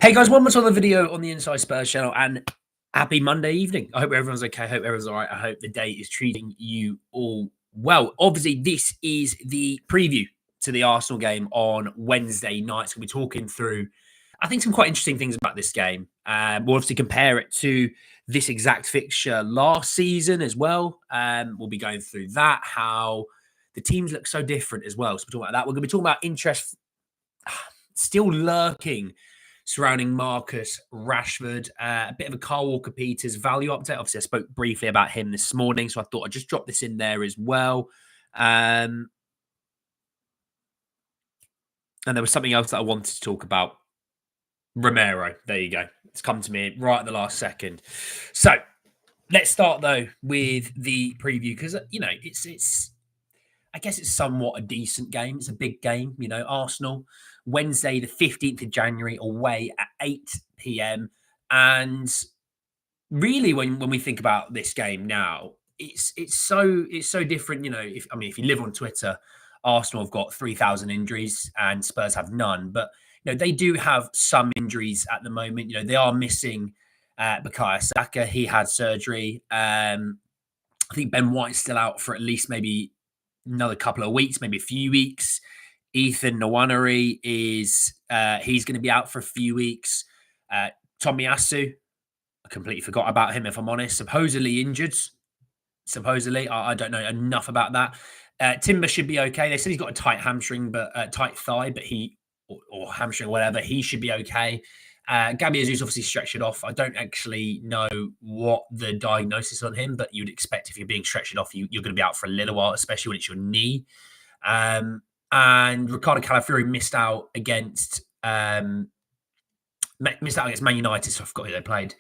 Hey guys, one more other video on the Inside Spurs channel, and happy Monday evening. I hope everyone's okay. I hope everyone's all right. I hope the day is treating you all well. Obviously, this is the preview to the Arsenal game on Wednesday night. So we're talking through, I think, some quite interesting things about this game. We'll obviously compare it to this exact fixture last season as well. We'll be going through that, how the teams look so different as well. So we're talking about that. We're going to be talking about interest still lurking surrounding Marcus Rashford. A bit of a Carl Walker-Peters value update. Obviously, I spoke briefly about him this morning, so I thought I'd just drop this in there as well. And there was something else that I wanted to talk about. Romero. There you go. It's come to me right at the last second. So let's start, though, with the preview, because, you know, it's I guess it's somewhat a decent game. It's a big game, you know, Arsenal, Wednesday, the 15th of January, away at 8 p.m. And really, when we think about this game now, it's so different. You know, if you live on Twitter, Arsenal have got 3,000 injuries and Spurs have none. But you know, they do have some injuries at the moment. You know, they are missing Bukayo Saka. He had surgery. I think Ben White's still out for at least maybe another couple of weeks, maybe a few weeks. Ethan Nwaneri is he's going to be out for a few weeks. Tomiyasu, I completely forgot about him, if I'm honest. Supposedly injured. Supposedly, I don't know enough about that. Timber should be okay. They said he's got a tight hamstring, but tight thigh, but or hamstring or whatever, he should be okay. Gabby Jesus obviously stretched it off. I don't actually know what the diagnosis on him, but you'd expect if you're being stretched off, you're going to be out for a little while, especially when it's your knee. And Ricardo Calafiori missed out against Man United. So I forgot who they played.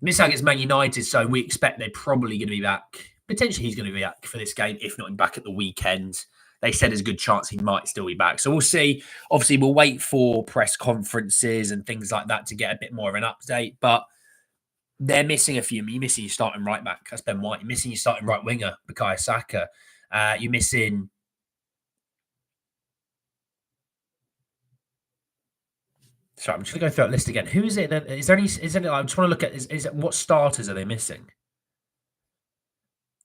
Missed out against Man United, so we expect they're probably going to be back. Potentially, he's going to be back for this game, if not back at the weekend. They said there's a good chance he might still be back. So we'll see. Obviously, we'll wait for press conferences and things like that to get a bit more of an update. But they're missing a few. You're missing your starting right back. That's Ben White. You're missing your starting right winger, Bukayo Saka. You're missing... Sorry, I'm just going to go through that list again. Who is it? Is there any... I just want to look at... Is what starters are they missing?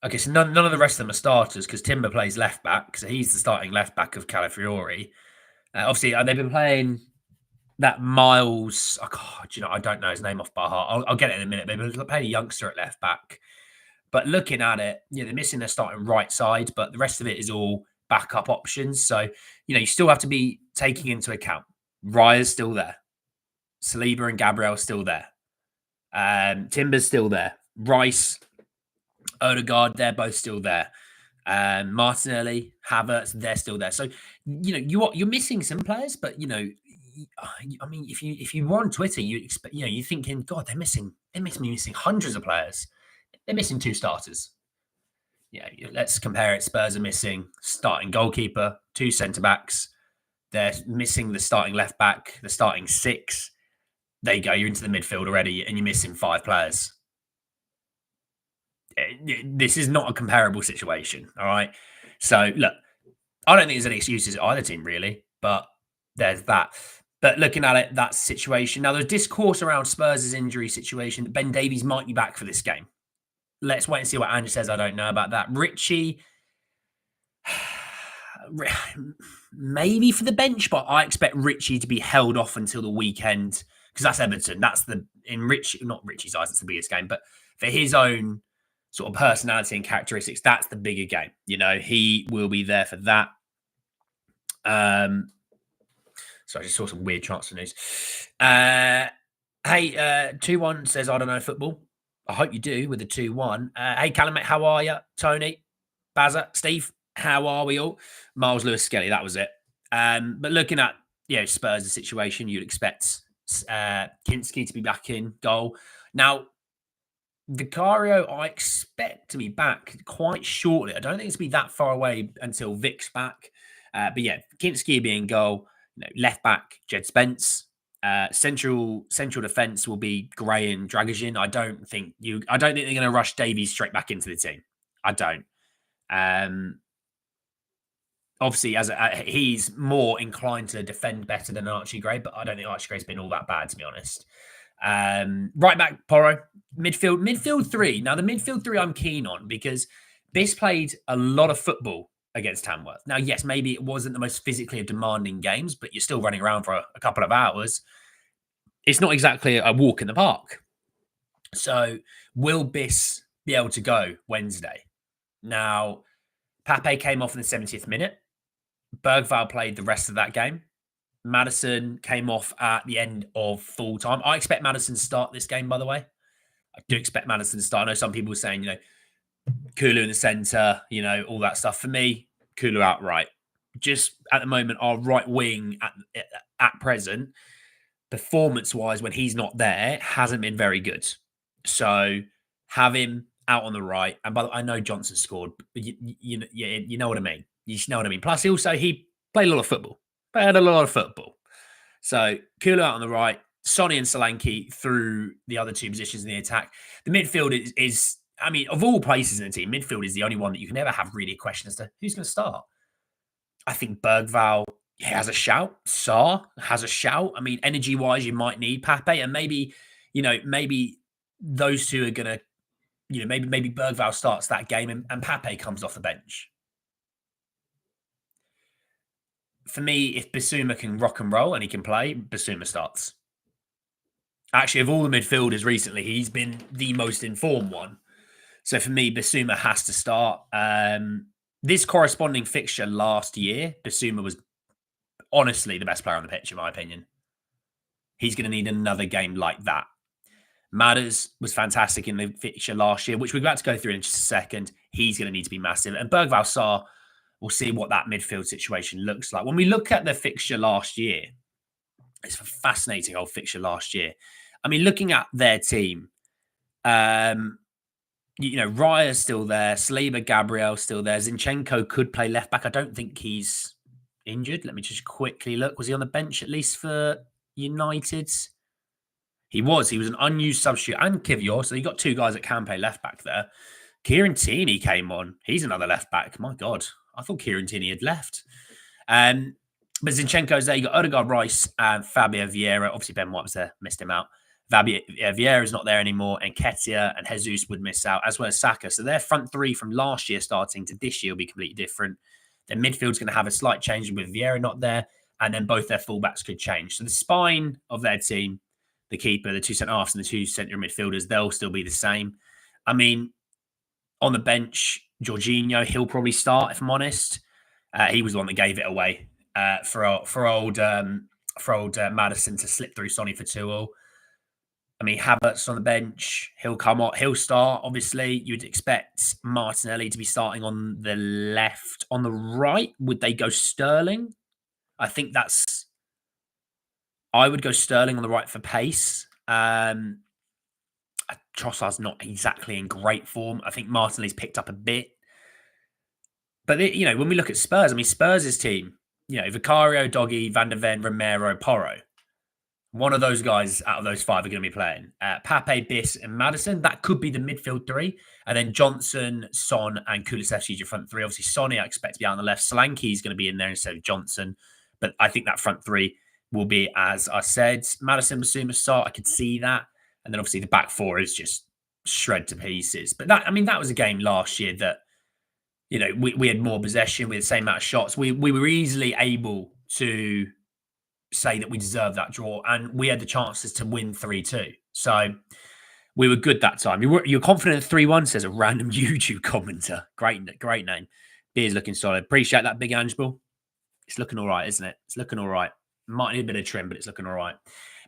Okay, so none of the rest of them are starters because Timber plays left back, so he's the starting left back of Calafiori. Obviously, they've been playing that Miles. Oh God, you know, I don't know his name off by heart. I'll get it in a minute. They've been playing a youngster at left back, but looking at it, yeah, they're missing their starting right side, but the rest of it is all backup options. So you know, you still have to be taking into account Raya's still there, Saliba and Gabriel still there, Timber's still there, Rice, Odegaard, they're both still there. Martinelli, Havertz, they're still there. So you know you're missing some players, but you know, I mean, if you were on Twitter, you expect, you know, you're thinking, God, they're missing hundreds of players. They're missing 2 starters. Yeah, let's compare it. Spurs are missing starting goalkeeper, 2 centre backs. They're missing the starting left back, the starting 6. There you go. You're into the midfield already, and you're missing 5 players. This is not a comparable situation, all right? So, look, I don't think there's any excuses at either team, really, but there's that. But looking at it, that situation. Now, there's discourse around Spurs' injury situation. Ben Davies might be back for this game. Let's wait and see what Ange says. I don't know about that. Richie, maybe for the bench, but I expect Richie to be held off until the weekend because that's Everton. That's not Richie's eyes, that's the biggest game, but for his own sort of personality and characteristics, that's the bigger game. You know, he will be there for that. So I just saw some weird transfer news. Hey, 2-1 says, I don't know football. I hope you do with the 2-1. Hey, Callum, mate, how are you? Tony, Bazza, Steve, how are we all? Miles Lewis Skelly, that was it. But looking at, you know, Spurs' situation, you'd expect Kinski to be back in goal. Now, Vicario, I expect to be back quite shortly. I don't think it's to be that far away until Vic's back. But yeah, Kinski being goal, you know, left back, Jed Spence. Central defense will be Gray and Dragajin. I don't think they're going to rush Davies straight back into the team. I don't. obviously, he's more inclined to defend better than Archie Gray, but I don't think Archie Gray's been all that bad, to be honest. Right back, Porro. Midfield three. Now, the midfield three I'm keen on because Biss played a lot of football against Tamworth. Now, yes, maybe it wasn't the most physically demanding games, but you're still running around for a couple of hours. It's not exactly a walk in the park. So, will Biss be able to go Wednesday? Now, Pape came off in the 70th minute. Bergvall played the rest of that game. Maddison came off at the end of full time. I expect Maddison to start this game, by the way. I do expect Maddison to start. I know some people are saying, Kulu in the centre, all that stuff. For me, Kulu outright. Just at the moment, our right wing at present, performance-wise, when he's not there, hasn't been very good. So have him out on the right. And by the way, I know Johnson scored, but you know what I mean. You know what I mean. Plus, he played a lot of football. Played a lot of football. So Kulu out on the right, Sonny and Solanke through the other two positions in the attack. The midfield is I mean, of all places in the team, midfield is the only one that you can never have really a question as to who's going to start. I think Bergvall has a shout. Sarr has a shout. I mean, energy-wise, you might need Pape, and maybe those two are going to, maybe Bergvall starts that game and Pape comes off the bench. For me, if Bissouma can rock and roll and he can play, Bissouma starts. Actually, of all the midfielders recently, he's been the most informed one. So for me, Bissouma has to start. This corresponding fixture last year, Bissouma was honestly the best player on the pitch, in my opinion. He's going to need another game like that. Madders was fantastic in the fixture last year, which we're about to go through in just a second. He's going to need to be massive. And Bergvall Sarr, we'll see what that midfield situation looks like. When we look at the fixture last year, it's a fascinating old fixture last year. I mean, looking at their team, Raya's still there. Saliba, Gabriel's still there. Zinchenko could play left back. I don't think he's injured. Let me just quickly look. Was he on the bench at least for United? He was. He was an unused substitute. And Kivior. So you got two guys that can play left back there. Kieran Tierney came on. He's another left back. My God. I thought Kieran Tierney had left. But Zinchenko's there. You got Odegaard, Rice, and Fabio Vieira. Obviously, Ben White was there. Missed him out. Vieira is not there anymore, and Ketia and Jesus would miss out, as well as Saka. So their front three from last year starting to this year will be completely different. Their midfield's going to have a slight change with Vieira not there, and then both their fullbacks could change. So the spine of their team, the keeper, the two centre-halves, and the two centre midfielders, they'll still be the same. I mean, on the bench, Jorginho, he'll probably start, if I'm honest. He was the one that gave it away for old Maddison to slip through Sonny for 2-2. I mean, Havertz on the bench. He'll come on. He'll start, obviously. You'd expect Martinelli to be starting on the left. On the right, would they go Sterling? I think I would go Sterling on the right for pace. Trossard's not exactly in great form. I think Martinelli's picked up a bit. But, when we look at Spurs, I mean, Spurs' team, Vicario, Doggy, Van der Ven, Romero, Porro. One of those guys out of those five are going to be playing. Pape, Biss, and Maddison. That could be the midfield three. And then Johnson, Son, and Kulusevski is your front three. Obviously, Sonny, I expect to be out on the left. Solanke is going to be in there instead of Johnson. But I think that front three will be, as I said, Maddison, Bissouma, Sarr. I could see that. And then obviously the back four is just shred to pieces. But that was a game last year that, we had more possession. We had the same amount of shots. We were easily able to say that we deserve that draw, and we had the chances to win 3-2. So we were good that time. You're confident at 3-1, says a random YouTube commenter. Great name. Beer's looking solid. Appreciate that, Big Angeball. It's looking all right, isn't it? It's looking all right. Might need a bit of trim, but it's looking all right.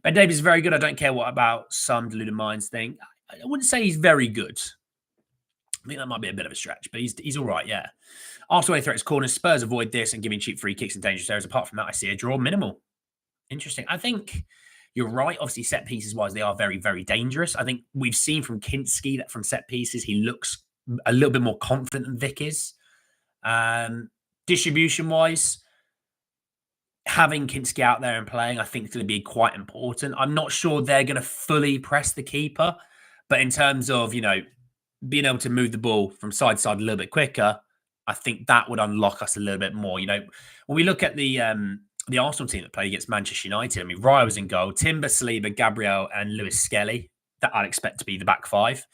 Ben Davies is very good. I don't care what about some deluded minds thing. I wouldn't say he's very good. I think that might be a bit of a stretch, but he's all right, yeah. Arsenal threats corners. Spurs avoid this and giving cheap free kicks and dangerous areas. Apart from that, I see a draw minimal. Interesting. I think you're right. Obviously, set pieces wise, they are very, very dangerous. I think we've seen from Kinski that from set pieces, he looks a little bit more confident than Vic is. Distribution wise, having Kinski out there and playing, I think is going to be quite important. I'm not sure they're going to fully press the keeper, but in terms of, being able to move the ball from side to side a little bit quicker, I think that would unlock us a little bit more. When we look at the Arsenal team that played against Manchester United, I mean, Raya was in goal, Timber, Saliba, Gabriel, and Lewis Skelly. That I'd expect to be the back five.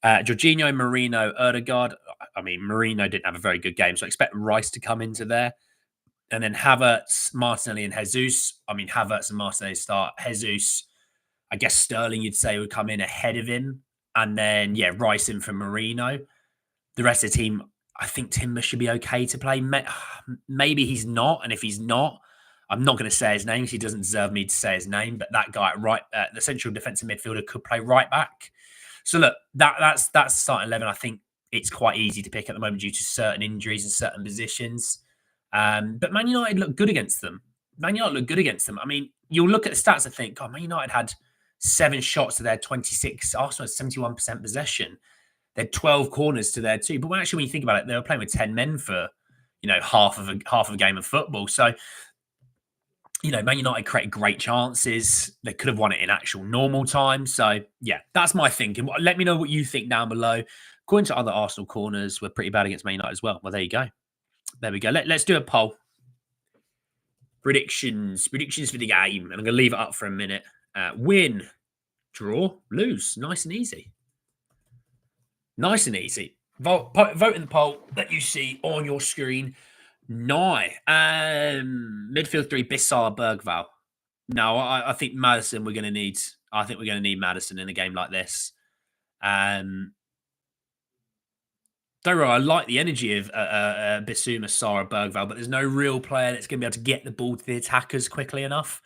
Jorginho, Marino, Erdegaard. I mean, Marino didn't have a very good game, so I expect Rice to come into there. And then Havertz, Martinelli, and Jesus. I mean, Havertz and Martinelli start. Jesus, I guess Sterling, you'd say, would come in ahead of him. And then, yeah, Rice in for Marino. The rest of the team, I think Timber should be okay to play. Maybe he's not. And if he's not, I'm not going to say his name because he doesn't deserve me to say his name. But that guy, the central defensive midfielder, could play right back. So look, that's starting 11. I think it's quite easy to pick at the moment due to certain injuries in certain positions. But Man United look good against them. Man United look good against them. I mean, you'll look at the stats and think, Man United had 7 shots to their 26. Arsenal had 71% possession. They had 12 corners to their 2. But when you think about it, they were playing with 10 men for, half of a game of football. So, Man United created great chances. They could have won it in actual normal time. So, yeah, that's my thinking. Let me know what you think down below. According to other Arsenal corners, we're pretty bad against Man United as well. Well, there you go. There we go. Let's do a poll. Predictions for the game. And I'm going to leave it up for a minute. Win, draw, lose. Nice and easy. Nice and easy. Vote in the poll that you see on your screen. Midfield 3, Bissar, Bergval. No, I think Maddison we're going to need. I think we're going to need Maddison in a game like this. Don't worry, I like the energy of Bissouma, Sarr, Bergval, but there's no real player that's going to be able to get the ball to the attackers quickly enough.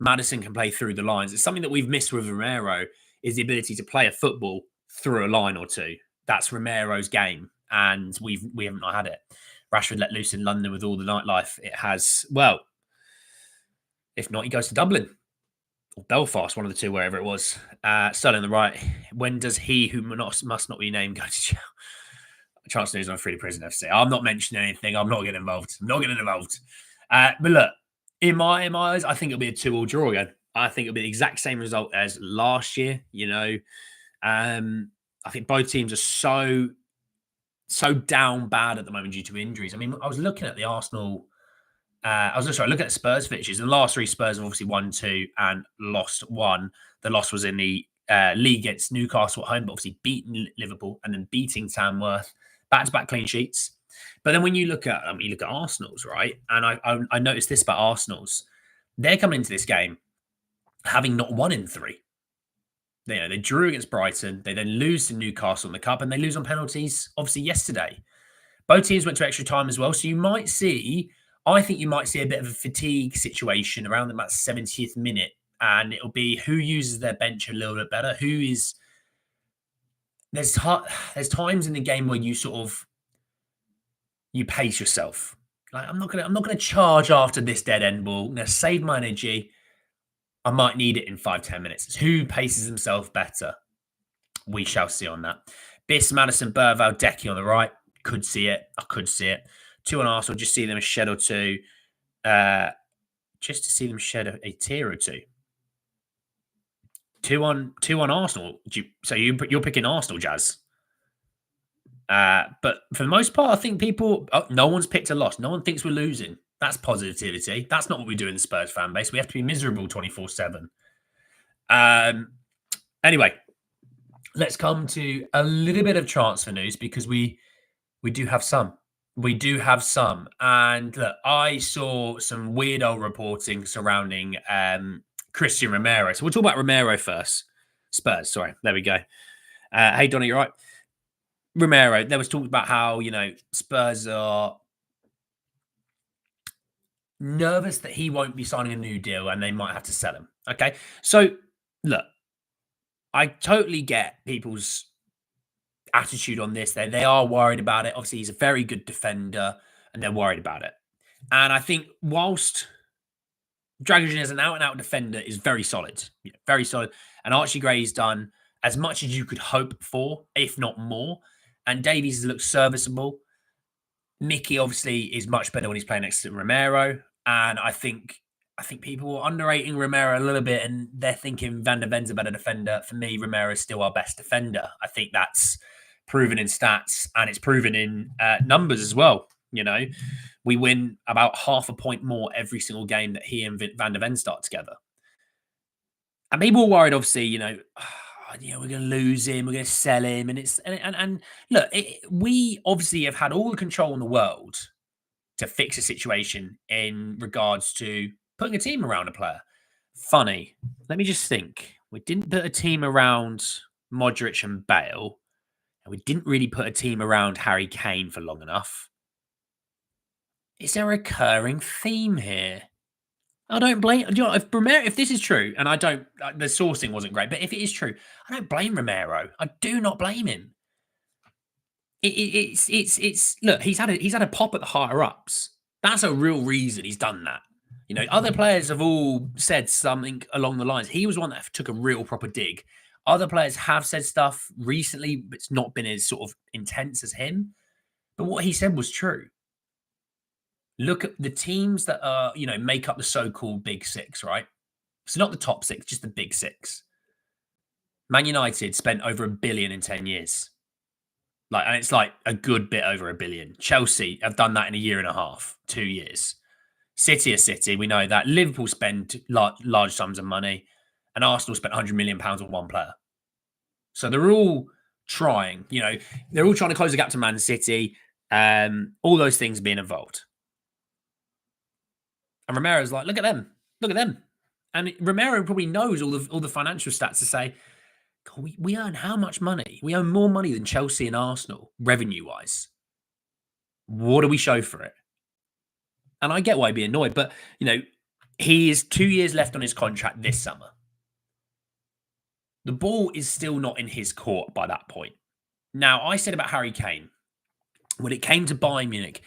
Maddison can play through the lines. It's something that we've missed with Romero is the ability to play a football through a line or two. That's Romero's game, and we haven't not had it. Rashford let loose in London with all the nightlife it has. Well, if not, he goes to Dublin or Belfast, one of the two, wherever it was. Sterling on the right. When does he who must not be named go to jail? Chance news on free to prison FC. I'm not mentioning anything. I'm not getting involved. But look, in my eyes, I think it'll be a 2-2 draw again. I think it'll be the exact same result as last year. I think both teams are so down bad at the moment due to injuries. I mean, I was looking at the Arsenal. Looking at Spurs fixtures. The last 3 Spurs have obviously won 2 and lost 1. The loss was in the league against Newcastle at home, but obviously beating Liverpool and then beating Tamworth. Back-to-back clean sheets. But then when you look at Arsenal's, right? And I noticed this about Arsenal's. They're coming into this game having not won in 3. They drew against Brighton. They then lose to Newcastle in the Cup, and they lose on penalties, obviously, yesterday. Both teams went to extra time as well. So I think you might see a bit of a fatigue situation around about 70th minute. And it'll be who uses their bench a little bit better. There's times in the game where you pace yourself. Like, I'm not gonna charge after this dead end ball. I'm gonna save my energy. I might need it in 5-10 minutes. It's who paces himself better. We shall see on that. Biss, Maddison, Bergval, Decky on the right. Could see it. I could see it. 2 on Arsenal. Just see them a shed or 2. Just to see them shed a tier or 2. 2 on Arsenal. So you're picking Arsenal, Jazz. But for the most part, I think no one's picked a loss. No one thinks we're losing. That's positivity. That's not what we do in the Spurs fan base. We have to be miserable 24/7. Anyway, let's come to a little bit of transfer news because we do have some. And look, I saw some weirdo reporting surrounding Christian Romero. So we'll talk about Romero first. Spurs, sorry. There we go. Hey, Donny, you're right. Romero, there was talk about how, Spurs are nervous that he won't be signing a new deal and they might have to sell him. Okay. So, look, I totally get people's attitude on this. They are worried about it. Obviously, he's a very good defender and they're worried about it. And I think whilst Dragosin as an out-and-out defender is very solid. Very solid. And Archie Gray's done as much as you could hope for, if not more. And Davies looks serviceable. Mickey obviously is much better when he's playing next to Romero. And I think people are underrating Romero a little bit and they're thinking Van der Ven's a better defender. For me, Romero is still our best defender. I think that's proven in stats and it's proven in numbers as well. You know, we win about half a point more every single game that he and Van der Ven start together. And people were worried, obviously, we're going to lose him, we're going to sell him, and look, we obviously have had all the control in the world to fix a situation in regards to putting a team around a player. Funny, let me just think. We didn't put a team around Modric and Bale, and we didn't really put a team around Harry Kane for long enough. Is there a recurring theme here? I don't blame. You know, if this is true, and I don't, the sourcing wasn't great, but if it is true, I don't blame Romero. I do not blame him. It's look, he's had a pop at the higher ups. That's a real reason he's done that. You know, other players have all said something along the lines. He was one that took a real proper dig. Other players have said stuff recently, but it's not been as sort of intense as him. But what he said was true. Look at the teams that are, make up the so-called big six, right? So not the top six, just the big six. Man United spent over $1 billion in 10 years. And it's like a good bit over $1 billion. Chelsea have done that in a year and a half, 2 years. City are City, we know that. Liverpool spend large sums of money, and Arsenal spent £100 million on one player. So they're all trying, they're all trying to close the gap to Man City, all those things being involved. And Romero's like, look at them. And Romero probably knows all the financial stats to say, God, we earn how much money? We earn more money than Chelsea and Arsenal, revenue-wise. What do we show for it? And I get why he'd be annoyed, but, he is 2 years left on his contract this summer. The ball is still not in his court by that point. Now, I said about Harry Kane, when it came to Bayern Munich,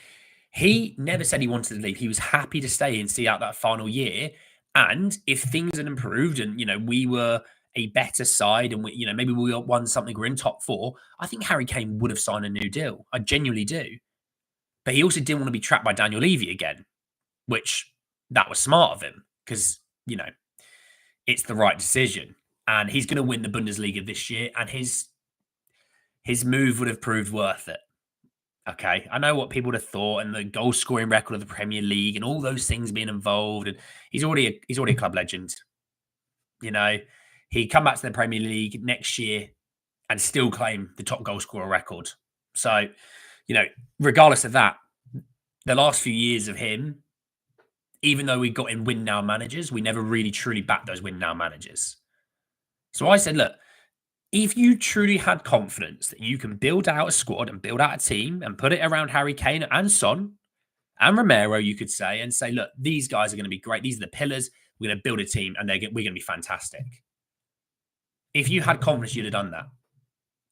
he never said he wanted to leave. He was happy to stay and see out that final year. And if things had improved and, we were a better side and maybe we won something, we're in top four, I think Harry Kane would have signed a new deal. I genuinely do. But he also didn't want to be trapped by Daniel Levy again, which that was smart of him because, it's the right decision. And he's going to win the Bundesliga this year and his move would have proved worth it. Okay, I know what people would have thought and the goal scoring record of the Premier League and all those things being involved. And he's already a club legend. He'd come back to the Premier League next year and still claim the top goal scorer record. So, regardless of that, the last few years of him, even though we got in win now managers, we never really truly backed those win now managers. So I said, look, if you truly had confidence that you can build out a squad and build out a team and put it around Harry Kane and Son and Romero, you could say, and say, look, these guys are going to be great. These are the pillars. We're going to build a team and we're going to be fantastic. If you had confidence, you'd have done that.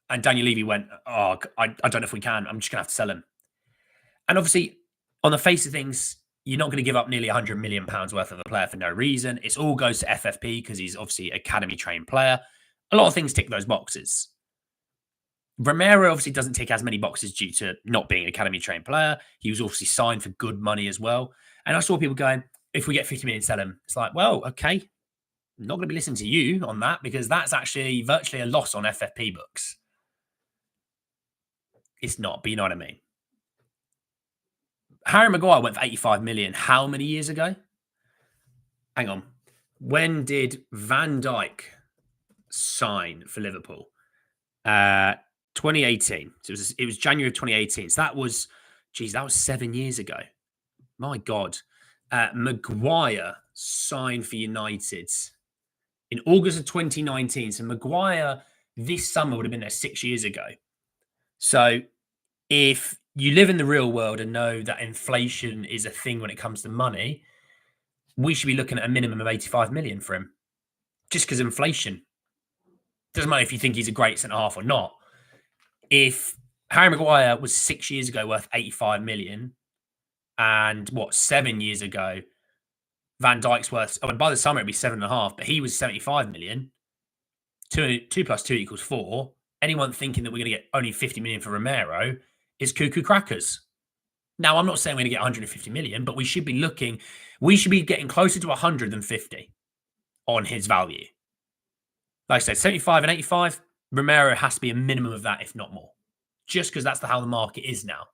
And Daniel Levy went, I don't know if we can. I'm just going to have to sell him. And obviously, on the face of things, you're not going to give up nearly £100 million worth of a player for no reason. It all goes to FFP because he's obviously academy-trained player. A lot of things tick those boxes. Romero obviously doesn't tick as many boxes due to not being an academy-trained player. He was obviously signed for good money as well. And I saw people going, if we get 50 million, sell him. It's like, well, okay. I'm not going to be listening to you on that because that's actually virtually a loss on FFP books. It's not, but you know what I mean. Harry Maguire went for 85 million how many years ago? Hang on. When did Van Dijk sign for Liverpool? 2018. So it was January of 2018. So that was 7 years ago. My God. Maguire signed for United in August of 2019. So Maguire this summer would have been there 6 years ago. So if you live in the real world and know that inflation is a thing when it comes to money, we should be looking at a minimum of 85 million for him. Just because inflation. Doesn't matter if you think he's a great centre-half or not. If Harry Maguire was 6 years ago worth 85 million, and 7 years ago, Van Dijk's worth, by the summer it'd be 7.5, but he was 75 million. 2 plus 2 equals 4. Anyone thinking that we're going to get only 50 million for Romero is cuckoo crackers. Now, I'm not saying we're going to get 150 million, but we should be getting closer to 100 than 50 on his value. Like I said, 75 and 85, Romero has to be a minimum of that, if not more. just because that's how the market is now.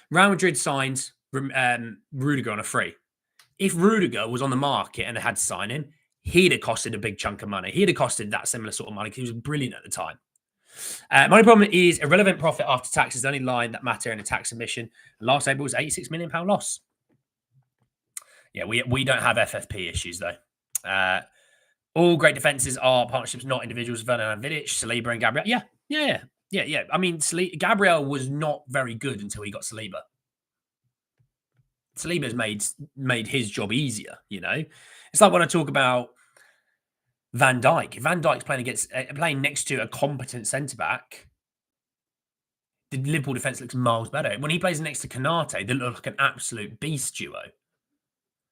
Real Madrid signed Rudiger on a free. If Rudiger was on the market and they had to sign him, he'd have costed a big chunk of money. He'd have costed that similar sort of money because he was brilliant at the time. My only problem is irrelevant profit after tax is the only line that matter in a tax submission. Last April was £86 million loss. Yeah, we don't have FFP issues though. All great defenses are partnerships, not individuals. Werner and Vidic, Saliba and Gabriel. Yeah. I mean, Gabriel was not very good until he got Saliba. Saliba's made his job easier. It's like when I talk about Van Dijk. If Van Dijk's playing next to a competent centre back, the Liverpool defence looks miles better. When he plays next to Konate, they look like an absolute beast duo.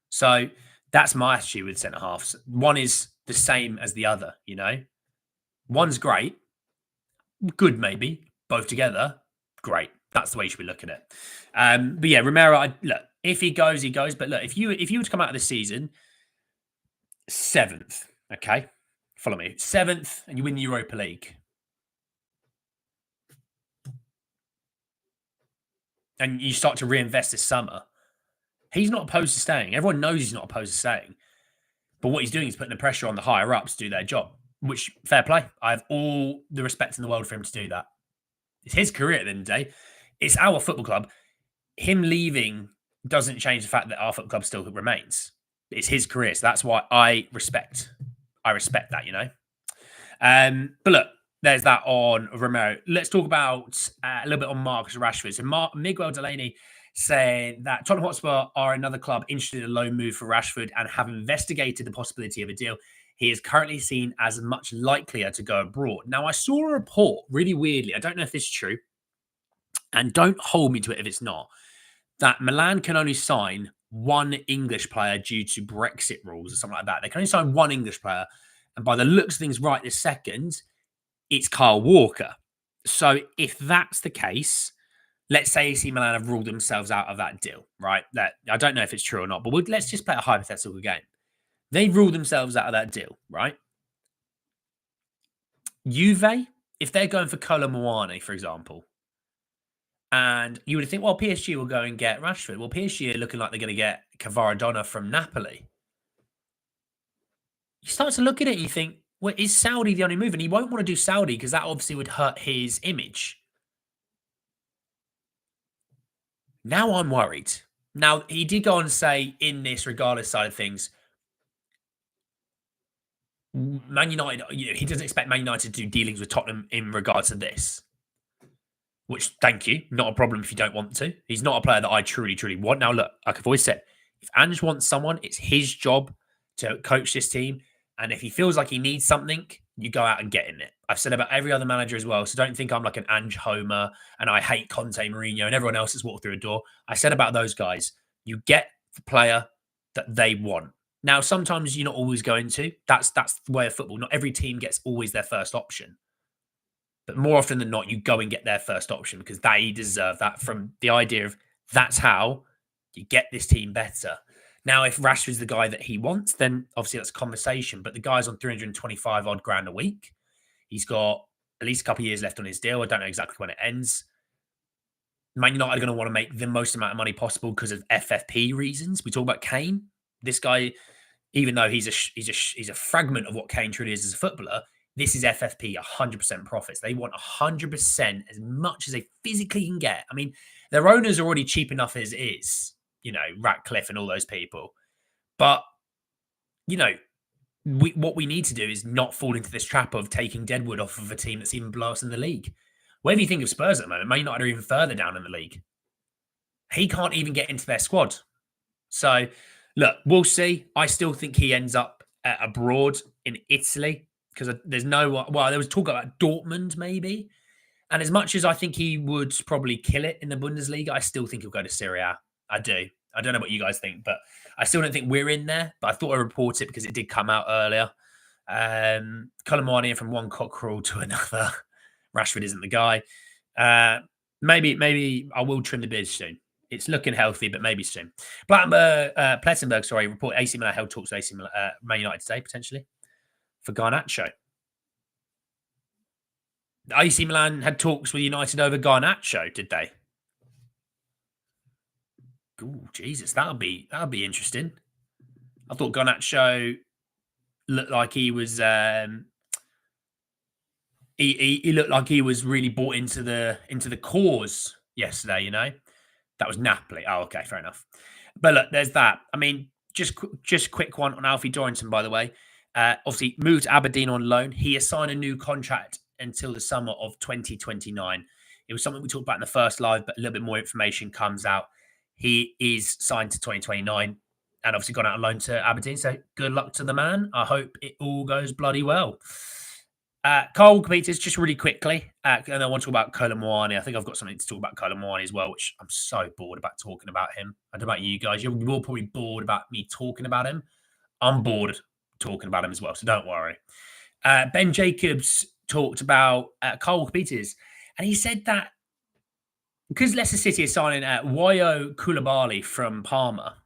So that's my attitude with centre halves. One is the same as the other. One's great, good maybe, both together, great. That's the way you should be looking at it. But yeah, Romero, look, if he goes, he goes. But look, if you were to come out of the season 7th, okay, follow me, 7th, and you win the Europa League, and you start to reinvest this summer, he's not opposed to staying. Everyone knows he's not opposed to staying. But what he's doing is putting the pressure on the higher ups to do their job, which, fair play. I have all the respect in the world for him to do that. It's his career at the end of the day. It's our football club. Him leaving doesn't change the fact that our football club still remains. It's his career. So that's why I respect that, But look, there's that on Romero. Let's talk about a little bit on Marcus Rashford. So Miguel Delaney saying that Tottenham Hotspur are another club interested in a loan move for Rashford and have investigated the possibility of a deal. He is currently seen as much likelier to go abroad. Now, I saw a report, really weirdly, I don't know if this is true, and don't hold me to it if it's not, that Milan can only sign one English player due to Brexit rules or something like that. They can only sign one English player. And by the looks of things right this second, it's Kyle Walker. So if that's the case, let's say AC Milan have ruled themselves out of that deal, right? I don't know if it's true or not, but let's just play a hypothetical game. They've ruled themselves out of that deal, right? Juve, if they're going for Kolo Muani, for example, and you would think, well, PSG will go and get Rashford. Well, PSG are looking like they're going to get Kvaradona from Napoli. You start to look at it and you think, well, is Saudi the only move? And he won't want to do Saudi because that obviously would hurt his image. Now I'm worried. Now, he did go on to say in this regardless side of things, Man United, he doesn't expect Man United to do dealings with Tottenham in regards to this. Which, thank you, not a problem if you don't want to. He's not a player that I truly, truly want. Now, look, like I've always said, if Ange wants someone, it's his job to coach this team. And if he feels like he needs something, you go out and get in it. I've said about every other manager as well. So don't think I'm like an Ange homer and I hate Conte, Mourinho, and everyone else that's walked through a door. I said about those guys, you get the player that they want. Now, sometimes you're not always going to. That's the way of football. Not every team gets always their first option. But more often than not, you go and get their first option because they deserve that from the idea of that's how you get this team better. Now, if Rashford's the guy that he wants, then obviously that's a conversation. But the guy's on 325 odd grand a week. He's got at least a couple of years left on his deal. I don't know exactly when it ends. Man United are going to want to make the most amount of money possible because of FFP reasons. We talk about Kane. This guy, even though he's a fragment of what Kane truly is as a footballer, this is FFP 100% profits. They want 100% as much as they physically can get. I mean, their owners are already cheap enough as is, Ratcliffe and all those people. But, what we need to do is not fall into this trap of taking Deadwood off of a team that's even below us in the league. Whatever you think of Spurs at the moment, Man United are even further down in the league. He can't even get into their squad. So, look, we'll see. I still think he ends up abroad in Italy because there's there was talk about Dortmund maybe. And as much as I think he would probably kill it in the Bundesliga, I still think he'll go to Serie A. I do. I don't know what you guys think, but I still don't think we're in there. But I thought I'd report it because it did come out earlier. Kolo Muani from one cockerel to another. Rashford isn't the guy. Maybe I will trim the beard soon. It's looking healthy, but maybe soon. Plettenberg, report AC Milan held talks with AC Milan, Man United today, potentially, for Garnacho. AC Milan had talks with United over Garnacho, did they? Oh, Jesus, that'll be interesting. I thought Garnacho looked like he was he looked like he was really bought into the cause yesterday. That was Napoli. Oh, okay, fair enough. But look, there's that. I mean, just quick one on Alfie Dorrington, by the way. Obviously, moved to Aberdeen on loan. He has signed a new contract until the summer of 2029. It was something we talked about in the first live, but a little bit more information comes out. He is signed to 2029 and obviously gone out on loan to Aberdeen. So good luck to the man. I hope it all goes bloody well. Carl Peters, just really quickly, and I want to talk about Kolo Muani. I think I've got something to talk about Kolo Muani as well, which I'm so bored about talking about him. I don't know about you guys. You're all probably bored about me talking about him. I'm bored talking about him as well, so don't worry. Ben Jacobs talked about Carl Peters, and he said that because Leicester City is signing Wayo Koulibaly from Parma,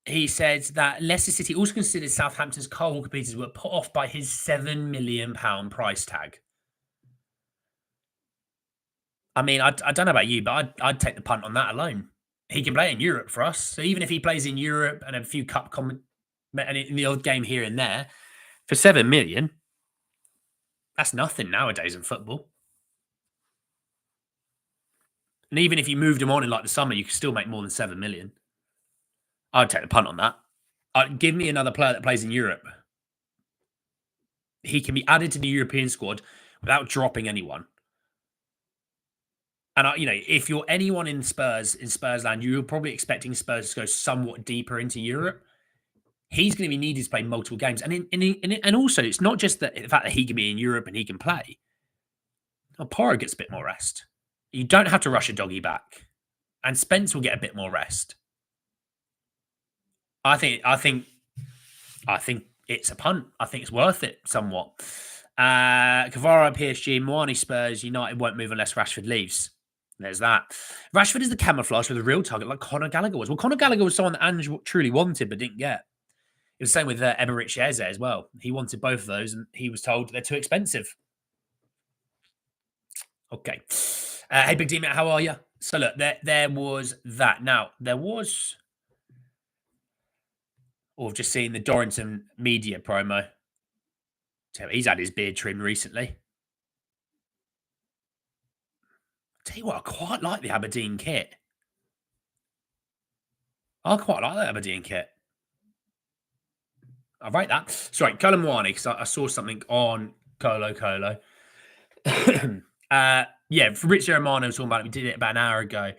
he said that Leicester City also considered Southampton's Carl Walker-Peters were put off by his £7 million price tag. I mean, I don't know about you, but I'd take the punt on that alone. He can play in Europe for us. So even if he plays in Europe and a few and in the odd game here and there, for 7 million, that's nothing nowadays in football. And even if you moved him on in like the summer, you could still make more than 7 million. I'd take the punt on that. Give me another player that plays in Europe. He can be added to the European squad without dropping anyone. And if you're anyone in Spurs land, you're probably expecting Spurs to go somewhat deeper into Europe. He's going to be needed to play multiple games, and also it's not just the fact that he can be in Europe and he can play. Porro gets a bit more rest. You don't have to rush a doggy back, and Spence will get a bit more rest. I think it's a punt. I think it's worth it somewhat. Kvara PSG, Muani Spurs, United won't move unless Rashford leaves. There's that. Rashford is the camouflage for the real target, like Conor Gallagher was. Well, Conor Gallagher was someone that Ange truly wanted but didn't get. It was the same with Emerick Eze as well. He wanted both of those, and he was told they're too expensive. Okay. Hey, Big D, mate, how are you? So look, there was that. Now there was, or I've just seen the Dorrington media promo. So he's had his beard trimmed recently. Tell you what, I quite like the Aberdeen kit. I quite like the Aberdeen kit. I rate that. Sorry, Kolo Muani, because I saw something on Kolo. Fabrizio Romano was talking about it. We did it about an hour ago.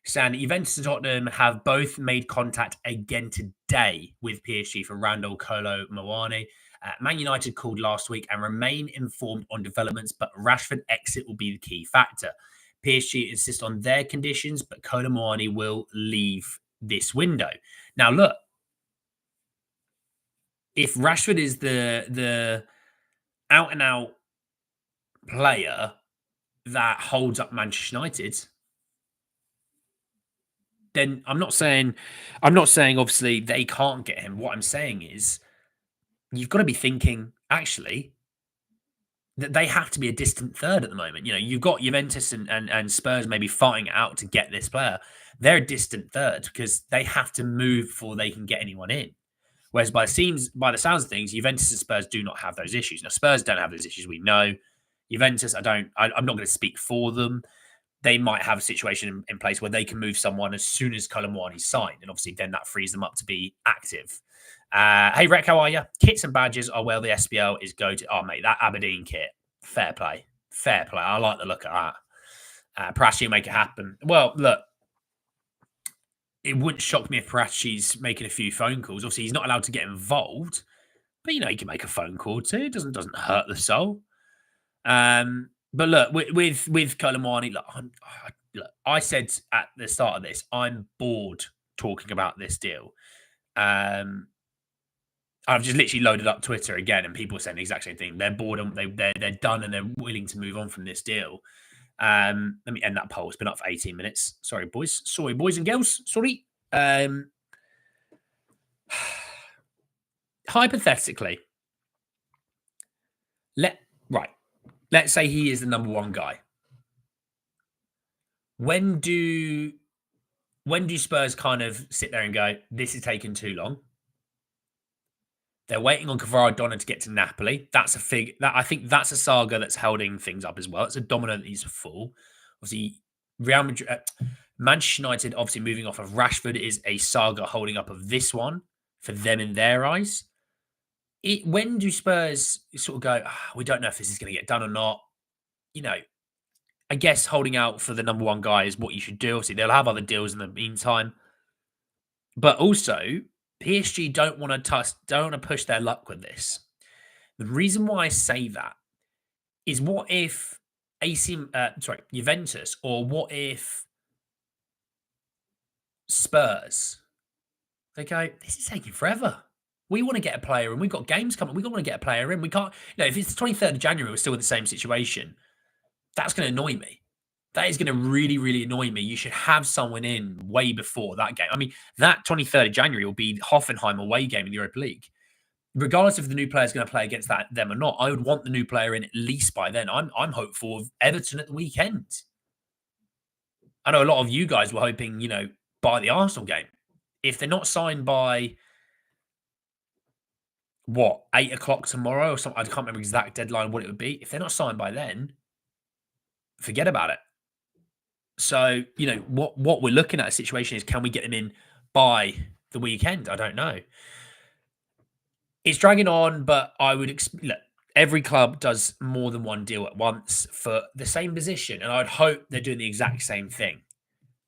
Saying that Juventus and Tottenham have both made contact again today with PSG for Randall Kolo Muani. Man United called last week and remain informed on developments, but Rashford exit will be the key factor. PSG insist on their conditions, but Kolo Muani will leave this window. Now, look, if Rashford is the out and out player that holds up Manchester United, then I'm not saying obviously they can't get him. What I'm saying is you've got to be thinking actually that they have to be a distant third at the moment. You've got Juventus and Spurs maybe fighting it out to get this player. They're a distant third because they have to move before they can get anyone in. Whereas by the sounds of things, Juventus and Spurs do not have those issues. Now, Spurs don't have those issues, we know. Juventus, I'm not going to speak for them. They might have a situation in place where they can move someone as soon as Kolo Muani's signed. And obviously then that frees them up to be active. Hey, Rec, how are you? Kits and badges are where the SPL is go to. Oh, mate, that Aberdeen kit. Fair play. Fair play. I like the look at that. Parashi will make it happen. Well, look, it wouldn't shock me if Parashi's making a few phone calls. Obviously, he's not allowed to get involved. But, he can make a phone call too. It doesn't hurt the soul. But look, with Kolo Muani, look, I said at the start of this, I'm bored talking about this deal. I've just literally loaded up Twitter again, and people are saying the exact same thing. They're bored and they're done, and they're willing to move on from this deal. Let me end that poll. It's been up for 18 minutes. Sorry, boys. Sorry, boys and girls. Sorry. Hypothetically, let's say he is the number one guy. When do Spurs kind of sit there and go, this is taking too long? They're waiting on Kvaradona to get to Napoli. That's I think that's a saga that's holding things up as well. It's a domino that needs to fall. Obviously, Real Madrid, Manchester United, obviously moving off of Rashford is a saga holding up of this one for them in their eyes. When do Spurs sort of go, we don't know if this is going to get done or not? You know, I guess holding out for the number one guy is what you should do. Obviously, they'll have other deals in the meantime. But also, PSG don't want to push their luck with this. The reason why I say that is what if Juventus, or what if Spurs? They go, this is taking forever. We want to get a player in. We've got games coming. We want to get a player in. We can't, if it's the 23rd of January, we're still in the same situation. That's going to annoy me. That is going to really, really annoy me. You should have someone in way before that game. I mean, that 23rd of January will be Hoffenheim away game in the Europa League. Regardless if the new player is going to play against them or not, I would want the new player in at least by then. I'm hopeful of Everton at the weekend. I know a lot of you guys were hoping, by the Arsenal game. If they're not signed by 8 o'clock tomorrow or something, I can't remember exact deadline what it would be. If they're not signed by then, forget about it. So, what we're looking at a situation is, can we get them in by the weekend? I don't know. It's dragging on, but I would look, every club does more than one deal at once for the same position, and I'd hope they're doing the exact same thing.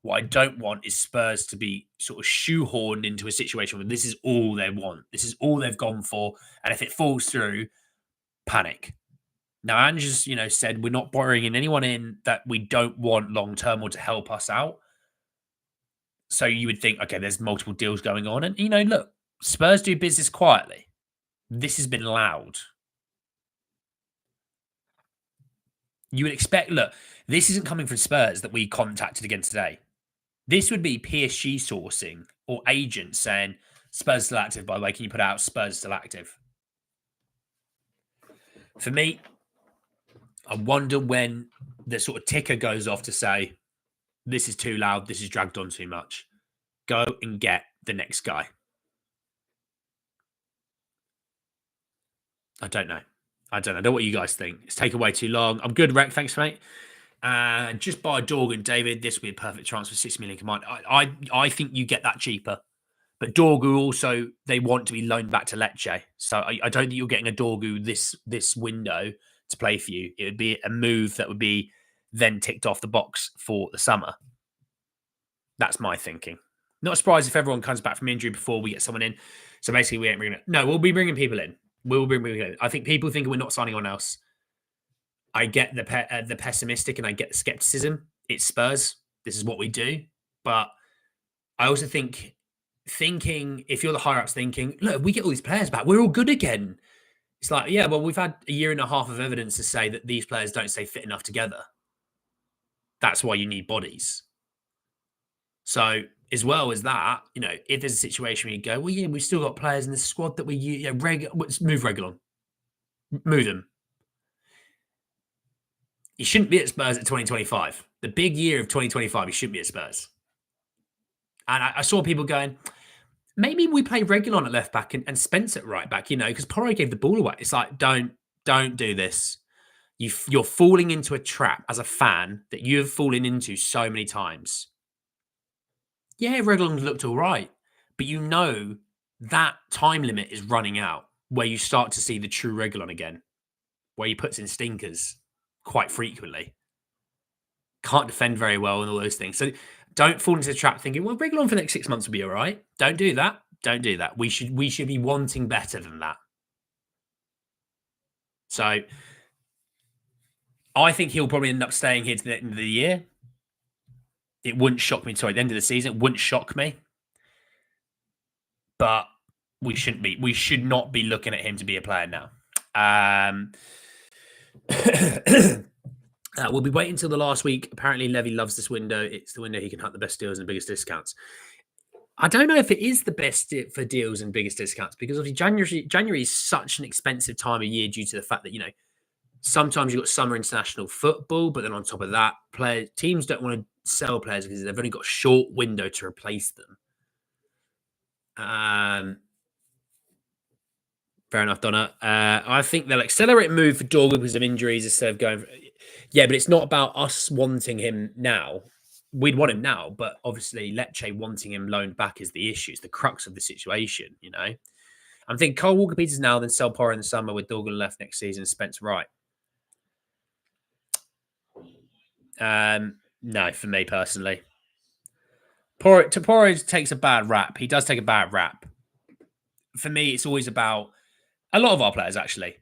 What I don't want is Spurs to be sort of shoehorned into a situation where this is all they want. This is all they've gone for, and if it falls through, panic. Now, Ange has, said we're not bringing anyone in that we don't want long-term or to help us out. So you would think, okay, there's multiple deals going on. And, look, Spurs do business quietly. This has been loud. You would expect, look, this isn't coming from Spurs that we contacted again today. This would be PSG sourcing or agents saying, Spurs still active, by the way. Can you put out Spurs still active? For me, I wonder when the sort of ticker goes off to say, this is too loud, this is dragged on too much. Go and get the next guy. I don't know. I don't know what you guys think. It's taken way too long. I'm good, Rec. Thanks, mate. Just buy Dorgu and David. This would be a perfect transfer for 6 million combined. I think you get that cheaper. But Dorgu also, they want to be loaned back to Lecce. So I don't think you're getting a Dorgu this window to play for you. It would be a move that would be then ticked off the box for the summer. That's my thinking. Not surprised if everyone comes back from injury before we get someone in. So basically, we ain't bringing it. No, we'll be bringing people in. We'll be bringing people in. I think people think we're not signing on else. I get the pessimistic and I get the skepticism. It's Spurs. This is what we do. But I also thinking, if you're the higher ups thinking, look, we get all these players back, we're all good again. It's like, yeah, well, we've had a year and a half of evidence to say that these players don't stay fit enough together. That's why you need bodies. So, as well as that, if there's a situation where you go, well, yeah, we've still got players in the squad that we use, let's move Regulon. Move them. You shouldn't be at Spurs at 2025. The big year of 2025, you shouldn't be at Spurs. And I saw people going, maybe we play Regulon at left back and Spence at right back, because Porro gave the ball away. It's like, don't do this. You're falling into a trap as a fan that you have fallen into so many times. Yeah, Regulon's looked all right, but that time limit is running out where you start to see the true Regulon again, where he puts in stinkers quite frequently. Can't defend very well and all those things. So don't fall into the trap thinking, well, Regulon for the next 6 months will be all right. Don't do that. Don't do that. We should be wanting better than that. So I think he'll probably end up staying here to the end of the year. It wouldn't shock me. Sorry, the end of the season, it wouldn't shock me. But we shouldn't be. We should not be looking at him to be a player now. We'll be waiting until the last week. Apparently, Levy loves this window. It's the window he can hunt the best deals and the biggest discounts. I don't know if it is the best for deals and biggest discounts because obviously January is such an expensive time of year due to the fact that, Sometimes you've got summer international football, but then on top of that, teams don't want to sell players because they've only got a short window to replace them. Fair enough, Donna. I think they'll accelerate move for Dorgan because of injuries instead of going. Yeah, but it's not about us wanting him now. We'd want him now, but obviously Lecce wanting him loaned back is the issue. It's the crux of the situation, you know. I'm thinking Cole Walker-Peters now, then sell Porro in the summer with Dorgan left next season and Spence right. No, for me personally. Porro takes a bad rap. He does take a bad rap. For me, it's always about a lot of our players actually.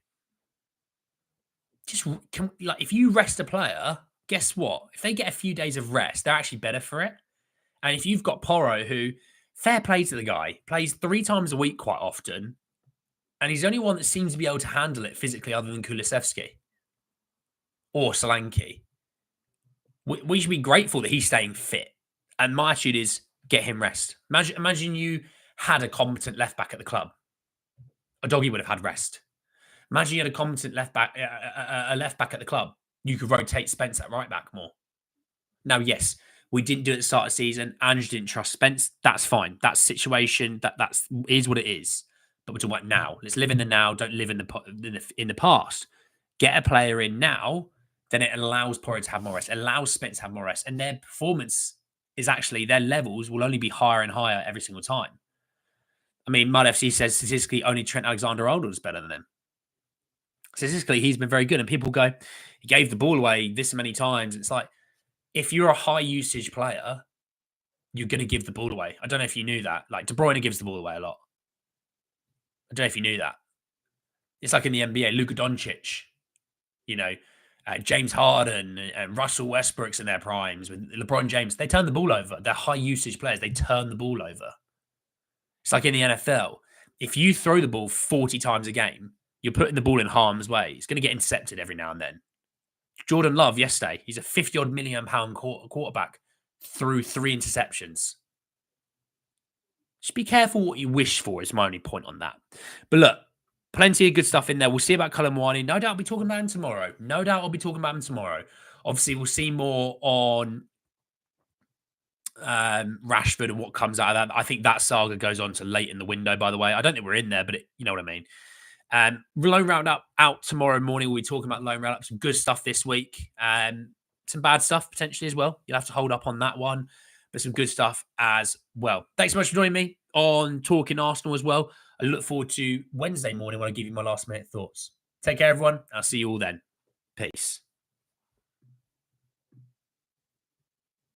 If you rest a player, guess what? If they get a few days of rest, they're actually better for it. And if you've got Porro, who, fair play to the guy, plays 3 times a week quite often, and he's the only one that seems to be able to handle it physically other than Kulusevski or Solanke. We should be grateful that he's staying fit. And my attitude is get him rest. Imagine you had a competent left back at the club. A doggy would have had rest. Imagine you had a competent left back, a left back at the club. You could rotate Spence at right back more. Now, yes, we didn't do it at the start of the season. Ange didn't trust Spence. That's fine. That's situation. That is what it is. But we're talking about now. Let's live in the now. Don't live in the past. Get a player in now, then it allows Porro to have more rest. It allows Spence to have more rest, and their performance is actually their levels will only be higher and higher every single time. I mean, Mud FC says statistically only Trent Alexander-Arnold is better than him. Statistically, he's been very good, and people go, he gave the ball away this many times. It's like, if you're a high usage player, you're going to give the ball away. I don't know if you knew that. Like, De Bruyne gives the ball away a lot. I don't know if you knew that. It's like in the NBA, Luka Doncic, you know, James Harden and Russell Westbrook's in their primes with LeBron James. They turn the ball over. They're high usage players. They turn the ball over. It's like in the NFL. If you throw the ball 40 times a game, you're putting the ball in harm's way. It's going to get intercepted every now and then. Jordan Love yesterday, he's a 50-odd million pound quarterback through 3 interceptions. Just be careful what you wish for is my only point on that. But look, plenty of good stuff in there. We'll see about Kolo Muani. No doubt I'll be talking about him tomorrow. Obviously, we'll see more on Rashford and what comes out of that. I think that saga goes on to late in the window, by the way. I don't think we're in there, but you know what I mean. Loan roundup out tomorrow morning. We'll be talking about loan roundup. Some good stuff this week. Some bad stuff potentially as well. You'll have to hold up on that one, but some good stuff as well. Thanks so much for joining me on Talking Arsenal as well. I look forward to Wednesday morning when I give you my last minute thoughts. Take care, everyone. I'll see you all then. Peace.